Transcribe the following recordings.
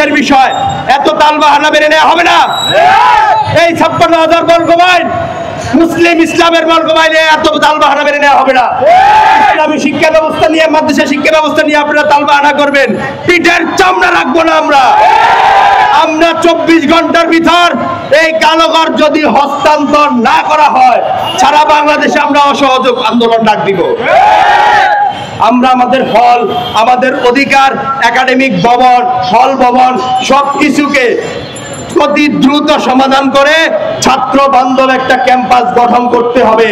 দুঃখের বিষয়, এত তালবাহানা মেনে নেওয়া হবে না। এই 56,000 বর্গ মাইল মুসলিম ইসলামের বর্গ মাইলে এত তালবাহানা মেনে নেওয়া হবে না। ইসলামী শিক্ষা ব্যবস্থা নিয়ে, মাদ্রাসা শিক্ষা ব্যবস্থা নিয়ে আপনারা তালবাহানা করবেন, পিঠের চামড়া রাখবো না আমরা। 24 ঘন্টার ভিতর এই কালোঘর যদি হস্তান্তর না করা হয়, সারা বাংলাদেশে আমরা অসহযোগ আন্দোলন ডাক দিব। আমরা আমাদের হল, আমাদের অধিকার, একাডেমিক ভবন, হল ভবন সবকিছুকে অতি দ্রুত সমাধান করে ছাত্র বান্ধব একটা ক্যাম্পাস গঠন করতে হবে।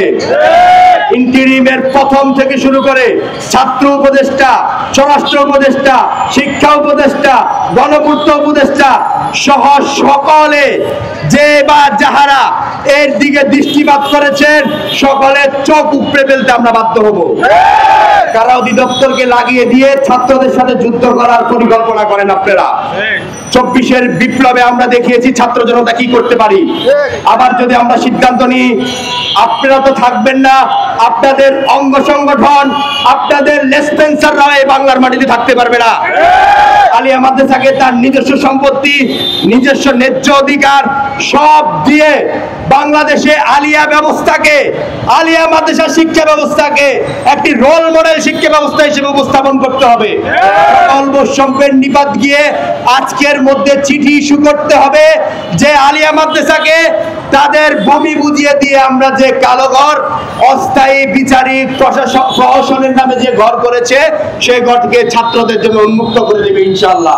ইন্টারিমের প্রথম থেকে শুরু করে ছাত্র উপদেষ্টা, স্বরাষ্ট্র উপদেষ্টা, শিক্ষা উপদেষ্টা, গণপূর্ত উপদেষ্টা সহ সকলে যে বা যাহারা এর দিকে দৃষ্টিপাত করেছেন, সকলের চোখ উপড়ে ফেলতে আমরা বাধ্য হব। কারা অধিদপ্তরকে লাগিয়ে দিয়ে ছাত্রদের সাথে যুদ্ধ করার পরিকল্পনা করেন আপনারা। 24-এর বিপ্লবে আমরা দেখিয়েছি ছাত্র জনতা কি করতে পারি। আবার যদি আমরা সিদ্ধান্ত নিই, আপনারা তো থাকবেন না, আপনাদের অঙ্গ সংগঠন, আপনাদের লেসপেন্সাররা এই বাংলার মাটিতে থাকতে পারবে না। আলিয়া মাদ্রাসাকে তার নিজস্ব সম্পত্তি, নিজস্ব ন্যায্য অধিকার সব দিয়ে বাংলাদেশে আলিয়া ব্যবস্থাকে, আলিয়া মাদ্রাসা শিক্ষা ব্যবস্থাকে একটি রোল মডেল শিক্ষা ব্যবস্থা হিসেবে উপস্থাপন করতে হবে। সকল বৈষম্যের নিপাত গিয়ে আজকের মধ্যে চিঠি ইস্যু করতে হবে যে আলিয়া মাদ্রাসাকে তাদের ভূমি বুঝিয়ে দিয়ে আমরা যে কালো ঘর, অস্থায়ী বিচারিক প্রশাসনের নামে যে ঘর করেছে, সেই ঘরকে ছাত্রদের জন্য উন্মুক্ত করে দেবে ইনশাআল্লাহ।